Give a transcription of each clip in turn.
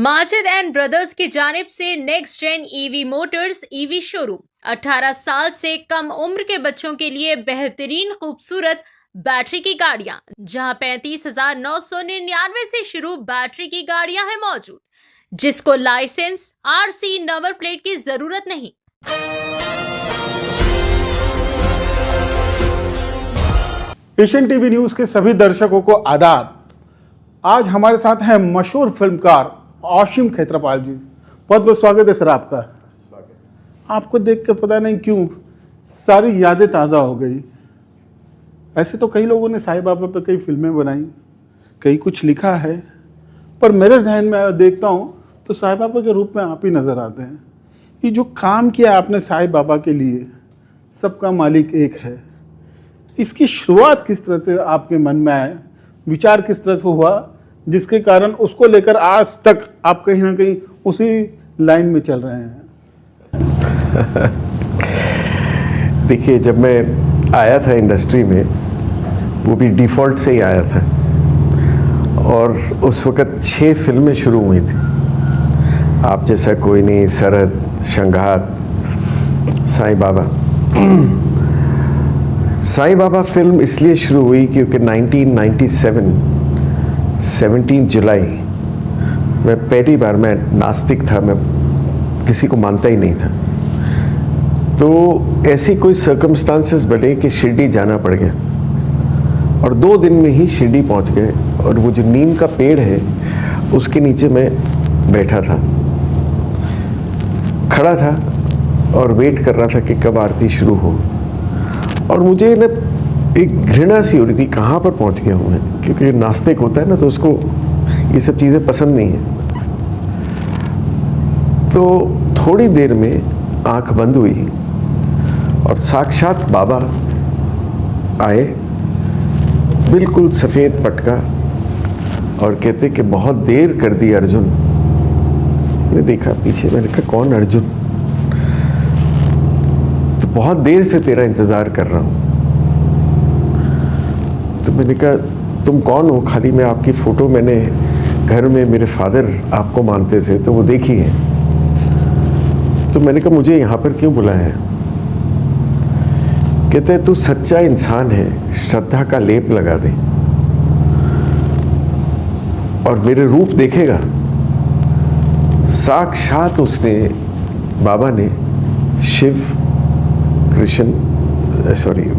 Majid and brothers की जानिब से next gen EV motors EV showroom 18 साल से कम उम्र के बच्चों के लिए बेहतरीन खूबसूरत बैटरी की गाड़ियां, जहां 35,999 से शुरू बैटरी की गाड़ियां हैं मौजूद, जिसको लाइसेंस आरसी नंबर प्लेट की जरूरत नहीं। एशियन टीवी न्यूज के सभी दर्शकों को आदाब। आज हमारे साथ हैं मशहूर फिल्मकार आशिम खेत्रपाल जी। बहुत बहुत स्वागत है सर आपका। आपको देख कर पता नहीं क्यों सारी यादें ताज़ा हो गई। ऐसे तो कई लोगों ने साईं बाबा पर कई फिल्में बनाई, कई कुछ लिखा है, पर मेरे जहन में देखता हूँ तो साईं बाबा के रूप में आप ही नज़र आते हैं। ये जो काम किया आपने साईं बाबा के लिए, सबका मालिक एक है, इसकी शुरुआत किस तरह से आपके मन में आया, विचार किस तरह से हुआ, जिसके कारण उसको लेकर आज तक आप कहीं ना कहीं उसी लाइन में चल रहे हैं? देखिए, जब मैं आया था इंडस्ट्री में, वो भी डिफ़ॉल्ट से ही आया था, और उस वक़्त 6 फिल्में शुरू हुई थी। आप जैसा कोई नहीं, सरहद, संघात, साईं बाबा। साईं बाबा फिल्म इसलिए शुरू हुई क्योंकि 1997 17 जुलाई मैं पहली बार, मैं नास्तिक था, मैं किसी को मानता ही नहीं था, तो ऐसी कोई सर्कमस्टांसेस बने कि शिरडी जाना पड़ गया, और 2 दिन में ही शिरडी पहुंच गए। और वो जो नीम का पेड़ है उसके नीचे मैं बैठा था, खड़ा था और वेट कर रहा था कि कब आरती शुरू हो। और मुझे ना एक घृणा सी हो रही थी, कहाँ पर पहुँच गया हूँ मैं, क्योंकि नास्तिक होता है ना तो उसको ये सब चीज़ें पसंद नहीं है। तो थोड़ी देर में आंख बंद हुई और साक्षात बाबा आए, बिल्कुल सफ़ेद पटका, और कहते कि बहुत देर कर दी अर्जुन। मैंने देखा पीछे, मैंने कहा कौन अर्जुन? तो बहुत देर से तेरा इंतज़ार कर रहा हूँ। तो मैंने कहा तुम कौन हो? खाली मैं आपकी फ़ोटो, मैंने घर में मेरे फादर आपको मानते थे तो वो देखी है। तो मैंने कहा मुझे यहाँ पर क्यों बुलाया है? कहते तू सच्चा इंसान है, श्रद्धा का लेप लगा दे और मेरे रूप देखेगा। साक्षात उसने, बाबा ने शिव, कृष्ण,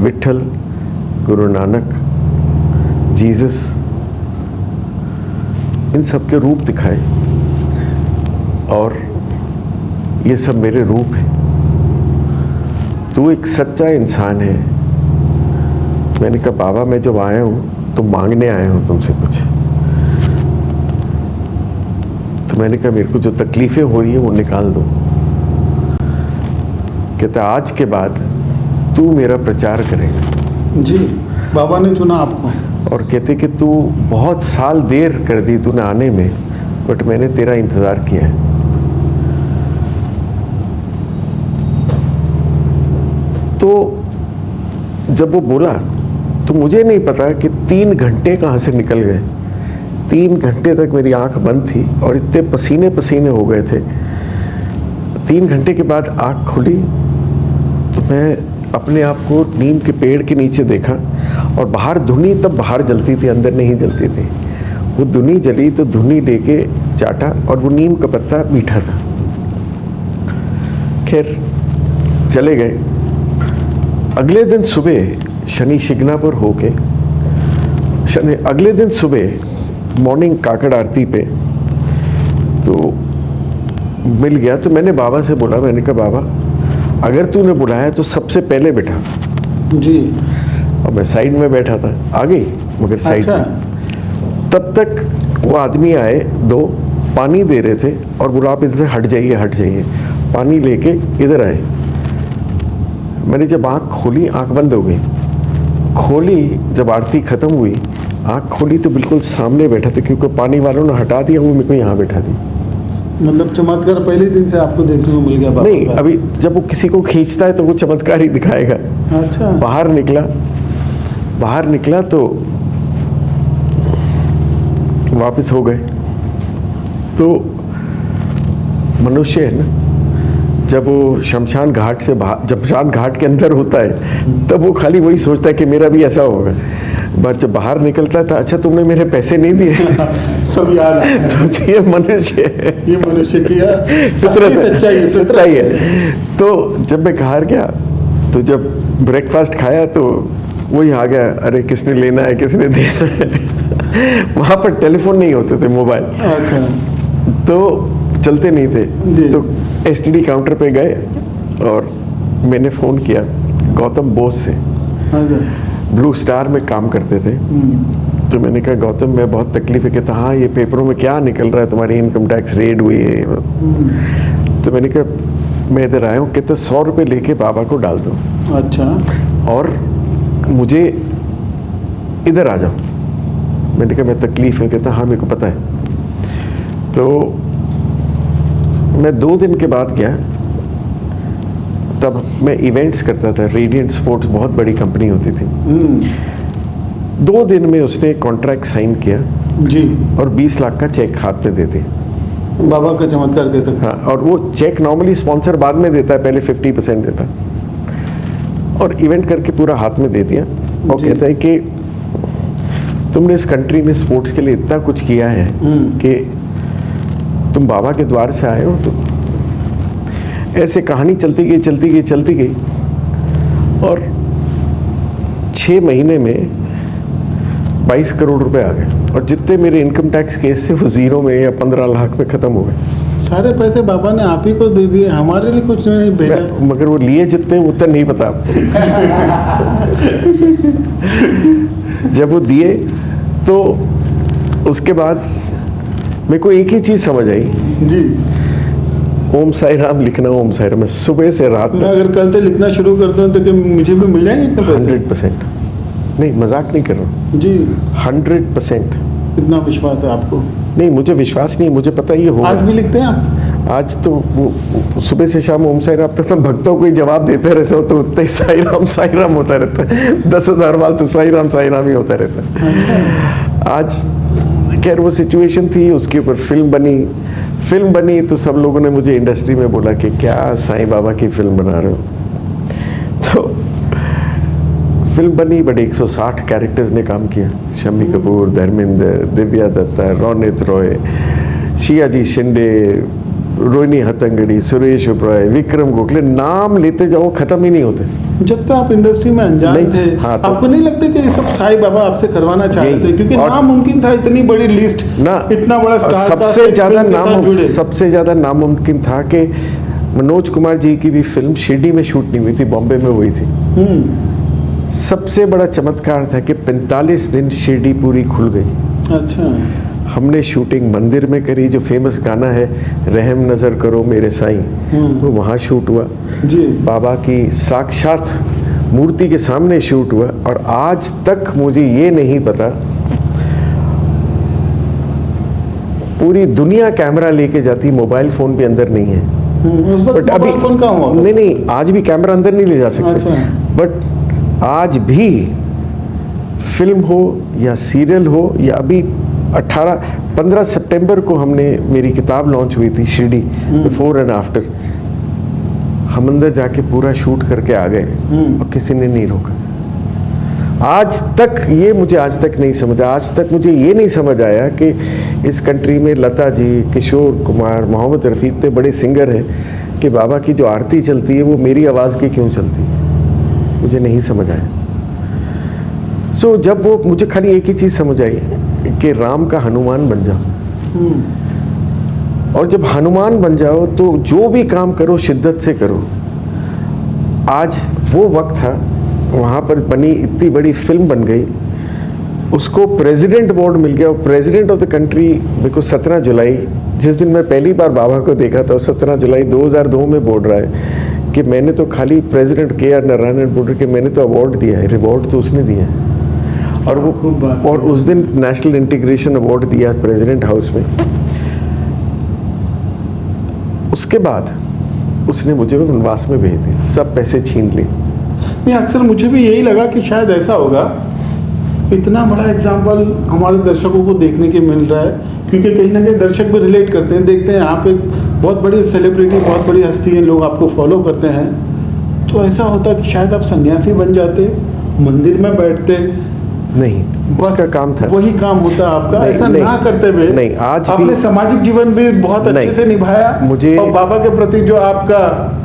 विठल, गुरु नानक, जीसस, इन सब के रूप दिखाए, और ये सब मेरे रूप हैं। तू एक सच्चा इंसान है। मैंने कहा बाबा, मैं जब आया हूँ तो मांगने आया हूँ तुमसे कुछ। तो मैंने कहा मेरे को जो तकलीफ़ें हो रही है वो निकाल दो। कहता आज के बाद तू मेरा प्रचार करेगा। जी, बाबा ने चुना आपको। और कहते कि तू बहुत साल देर कर दी तूने आने में, बट मैंने तेरा इंतज़ार किया है। तो जब वो बोला तो मुझे नहीं पता कि 3 घंटे कहाँ से निकल गए। 3 घंटे तक मेरी आंख बंद थी और इतने पसीने पसीने हो गए थे। 3 घंटे के बाद आंख खुली तो मैं अपने आप को नीम के पेड़ के नीचे देखा, और बाहर धुनी तब बाहर जलती थी, अंदर नहीं जलती थी। वो धुनी जली तो धुनी लेके चाटा, और वो नीम का पत्ता मीठा था। खैर चले गए। अगले दिन सुबह शनि शिग्नापुर होके, अगले दिन सुबह मॉर्निंग काकड़ आरती पे तो मिल गया। तो मैंने बाबा से बोला, मैंने कहा बाबा अगर तूने बुलाया तो सबसे पहले बैठा। जी। और मैं साइड में बैठा था, आ गई मगर साइड में। तब तक वो आदमी आए, 2 पानी दे रहे थे, और बोला आप इधर से हट जाइए, हट जाइए। पानी लेके इधर आए। मैंने जब आँख खोली, आँख बंद हो गई। खोली, जब आरती ख़त्म हुई, आँख खोली तो बिल्कुल सामने बैठा था, क्योंकि पानी वालों ने हटा दिया, वो मेरे को यहाँ बैठा दी। मतलब चमत्कार पहले दिन से आपको देखने को मिल गया? नहीं, अभी जब वो किसी को खींचता है तो वो चमत्कार ही दिखाएगा। अच्छा। बाहर निकला तो वापस हो गए। तो मनुष्य है ना, जब वो शमशान घाट से शमशान घाट के अंदर होता है तब वो खाली वही सोचता है कि मेरा भी ऐसा होगा, बट जब बाहर निकलता है तो अच्छा तुमने मेरे पैसे नहीं दिए सब याद आता है। तो ये मनुष्य है, ये मनुष्य की फितरत है, सच्चाई सच्चाई है। तो जब मैं बाहर गया तो जब ब्रेकफास्ट खाया तो वही आ गया, अरे किसने लेना है किसने देना है। वहाँ पर टेलीफोन नहीं होते थे, मोबाइल अच्छा तो चलते नहीं थे। जी। तो एसटीडी काउंटर पे गए और मैंने फ़ोन किया गौतम बोस से, अच्छा ब्लू स्टार में काम करते थे। तो मैंने कहा गौतम मैं बहुत तकलीफ है। कहता हाँ ये पेपरों में क्या निकल रहा है, तुम्हारी इनकम टैक्स रेड हुई है। तो मैंने कहा मैं इधर आया हूँ, कहते 100 रुपये लेके बाबा को डाल दो अच्छा और मुझे इधर आ जाओ। मैंने कहा मैं तकलीफ है। कहता हाँ मेरे को पता है। तो मैं 2 दिन के बाद गया, तब मैं इवेंट्स करता था, रेडिएंट स्पोर्ट्स बहुत बड़ी कंपनी होती थी। 2 दिन में उसने एक कॉन्ट्रैक्ट साइन किया जी, और 20 लाख का चेक हाथ में दे दिया। बाबा का चमत्कार कह सकते हाँ, और वो चेक नॉर्मली स्पॉन्सर बाद में देता है, पहले 50% देता है। और इवेंट करके पूरा हाथ में दे दिया और जी। कहता है कि तुमने इस कंट्री में स्पोर्ट्स के लिए इतना कुछ किया है कि तुम बाबा के द्वार से आए हो। तो ऐसे कहानी चलती गई और 6 महीने में 22 करोड़ रुपए आ गए और जितने मेरे इनकम टैक्स केस से वो 0 में या 15 लाख में ख़त्म हो गए। सारे पैसे बाबा ने आप ही को दे दिए, हमारे लिए कुछ नहीं भेजा। मगर वो लिए जितने उतना नहीं पता आपको। जब वो दिए तो उसके बाद मेरे को एक ही चीज़ समझ आई, जी, ओम साई राम लिखना, ओम साई राम। मैं सुबह से रात मैं तक अगर कल से लिखना शुरू करता हूँ तो क्या मुझे भी मिल जाएंगे इतने पैसे? 100%, नहीं मजाक नहीं कर रहा हूँ, जी, 100%। इतना विश्वास है आपको? नहीं मुझे विश्वास नहीं, मुझे पता ये होगा। आज भी लिखते हैं आप? आज तो वो सुबह से शाम ओम साई राम तक तो भक्तों को ही जवाब देते रहते हो, तो उतना ही साई राम होता रहता है। 10,000 बार तो साई राम ही होता रहता है। आज खैर वो सिचुएशन थी, उसके ऊपर फिल्म बनी तो सब लोगों ने मुझे इंडस्ट्री में बोला कि क्या साईं बाबा की फिल्म बना रहे हो। तो फिल्म बनी, बट 160 कैरेक्टर्स ने काम किया। शम्मी कपूर, धर्मेंद्र, दिव्या दत्ता, रौनित रॉय, शियाजी शिंदे, रोहिणी हतंगड़ी, सुरेश ओबराय, विक्रम गोखले, नाम लेते जाओ खत्म ही नहीं होते। जब तो आप इंडस्ट्री में अनजान नहीं, थे, हाँ, तो आपको नहीं लगता कि ये सब साईं बाबा आपसे करवाना चाहते यही, थे? क्योंकि और नामुमकिन था, इतनी बड़ी लिस्ट ना, इतना बड़ा स्टार सबसे ज्यादा नामुमकिन था कि मनोज कुमार जी की भी फिल्म शिरडी में शूट नहीं हुई थी, बॉम्बे में हुई थी। सबसे बड़ा चमत्कार था कि 45 दिन शिरडी पूरी खुल गई। अच्छा, हमने शूटिंग मंदिर में करी, जो फेमस गाना है रहम नजर करो मेरे साईं, वो वहाँ शूट हुआ। जी, बाबा की साक्षात मूर्ति के सामने शूट हुआ। और आज तक मुझे ये नहीं पता, पूरी दुनिया कैमरा लेके जाती, मोबाइल फोन भी अंदर नहीं है। उस वक्त बट अभी मोबाइल फोन कहाँ हुआ? नहीं, आज भी कैमरा अंदर नहीं ले जा सकते। अच्छा। बट आज भी फिल्म हो या सीरियल हो, या अभी 15 सितंबर को हमने, मेरी किताब लॉन्च हुई थी शिरडी, बिफोर एंड आफ्टर, हम अंदर जाके पूरा शूट करके आ गए और किसी ने नहीं रोका। आज तक नहीं समझा, आज तक मुझे ये नहीं समझ आया कि इस कंट्री में लता जी, किशोर कुमार, मोहम्मद रफ़ी इतने बड़े सिंगर हैं कि बाबा की जो आरती चलती है वो मेरी आवाज़ की क्यों चलती है, मुझे नहीं समझ आया। सो जब वो, मुझे खाली एक ही चीज़ समझ आई कि राम का हनुमान बन जाओ। और जब हनुमान बन जाओ तो जो भी काम करो शिद्दत से करो। आज वो वक्त था, वहाँ पर बनी इतनी बड़ी फिल्म बन गई, उसको प्रेसिडेंट अवार्ड मिल गया। और प्रेसिडेंट ऑफ द कंट्री मेरे को 17 जुलाई, जिस दिन मैं पहली बार बाबा को देखा था, 17 जुलाई 2002 में बोल रहा है कि मैंने तो खाली प्रेसिडेंट KR नारायणन बोल रहे कि मैंने तो अवार्ड दिया है, रिवॉर्ड तो उसने दिया है। और उस दिन नेशनल इंटीग्रेशन अवार्ड दिया प्रेसिडेंट हाउस में। उसके बाद उसने मुझे वनवास में भेज दिया, सब पैसे छीन लिए। नहीं, अक्सर मुझे भी यही लगा कि शायद ऐसा होगा। इतना बड़ा एग्जाम्पल हमारे दर्शकों को देखने के मिल रहा है क्योंकि कहीं ना कहीं दर्शक भी रिलेट करते हैं, देखते हैं आप एक बहुत बड़ी सेलिब्रिटी, बहुत बड़ी हस्ती हैं, लोग आपको फॉलो करते हैं, तो ऐसा होता कि शायद आप सन्यासी बन जाते, मंदिर में बैठते, नहीं, उसका काम था, वही काम होता आपका। नहीं, ऐसा नहीं, ना करते हुए नहीं, आज आपने भी सामाजिक जीवन भी बहुत अच्छे से निभाया, मुझे और बाबा के प्रति जो आपका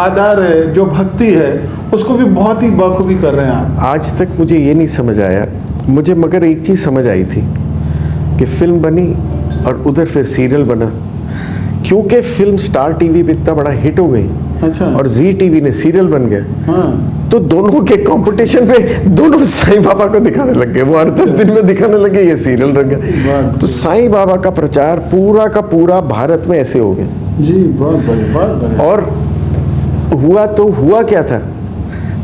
आदर है, जो भक्ति है, उसको भी बहुत ही बखूबी कर रहे हैं आप। आज तक मुझे ये नहीं समझ आया, मुझे मगर एक चीज़ समझ आई थी कि फिल्म बनी और उधर फिर सीरियल बना, क्योंकि फिल्म स्टार टीवी पे इतना बड़ा हिट हो गई, अच्छा, और जी टीवी ने सीरियल बन गया, हाँ, तो दोनों के कंपटीशन पे दोनों साईं बाबा को दिखाने लग गए, वो हर 10 दिन में दिखाने लगे, ये सीरियल रह गया। तो साईं बाबा का प्रचार पूरा का पूरा भारत में ऐसे हो गया जी, बहुत बढ़िया, बहुत बढ़िया। और हुआ तो हुआ क्या था,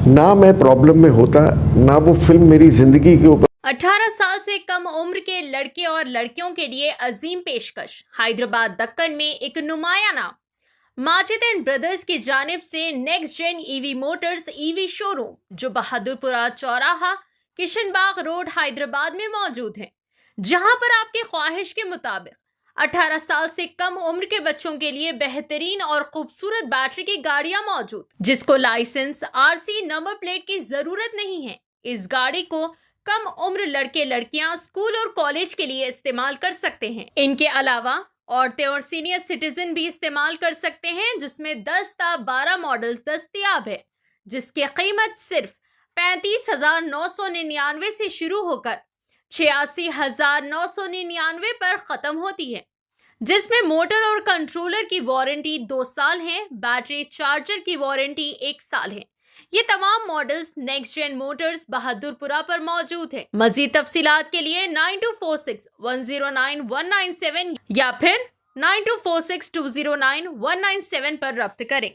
ना मैं प्रॉब्लम में होता, ना वो फिल्म मेरी जिंदगी के ऊपर। 18 साल से कम उम्र के लड़के और लड़कियों के लिए अजीम पेशकश। हैदराबाद दक्कन में एक नुमाया नाम माजिद एंड ब्रदर्स की जानिब से next gen EV motors EV showroom, जो बहादुरपुरा चौराहा, किशनबाग रोड, हैदराबाद में मौजूद है, जहां पर आपकी ख्वाहिश के मुताबिक 18 साल से कम उम्र के बच्चों के लिए बेहतरीन और खूबसूरत बैटरी की गाड़ियां मौजूद, जिसको लाइसेंस, आरसी, नंबर प्लेट की जरूरत नहीं है। इस गाड़ी को कम उम्र लड़के लड़कियां स्कूल और कॉलेज के लिए इस्तेमाल कर सकते हैं। इनके अलावा औरतें और सीनियर सिटीजन भी इस्तेमाल कर सकते हैं, जिसमें 10 ता 12 मॉडल्स दस्तयाब है, जिसकी कीमत सिर्फ 35,999 से शुरू होकर 86,999 पर खत्म होती है, जिसमें मोटर और कंट्रोलर की वारंटी 2 साल है, बैटरी चार्जर की वारंटी 1 साल है। ये तमाम models next gen motors Bahadurpura पर मौजूद है। मजीद तफसीलात के लिए 9246109197 या फिर 9246209197 पर रब्त करें।